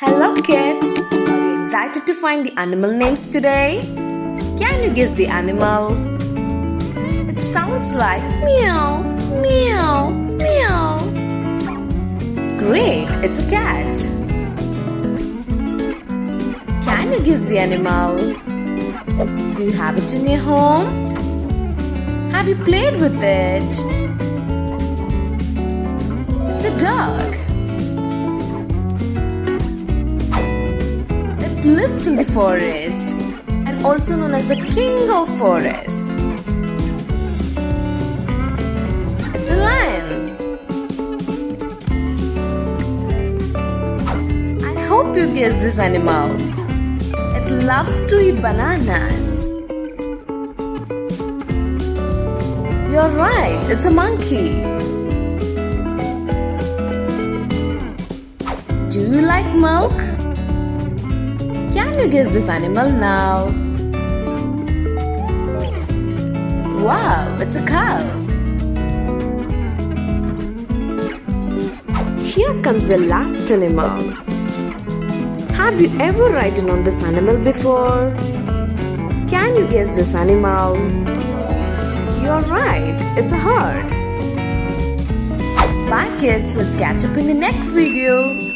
Hello kids! Are you excited to find the animal names today? Can you guess the animal? It sounds like meow, meow, meow. Great, it's a cat. Can you guess the animal? Do you have it in your home? Have you played with it? It's a dog. It lives in the forest and also known as the king of forest. It's a lion. I hope you guessed this animal. It loves to eat bananas. You're right, it's a monkey. Do you like milk? Can you guess this animal now? Wow, it's a cow. Here comes the last animal. Have you ever ridden on this animal before? Can you guess this animal? You're right, it's a horse. Bye kids, let's catch up in the next video.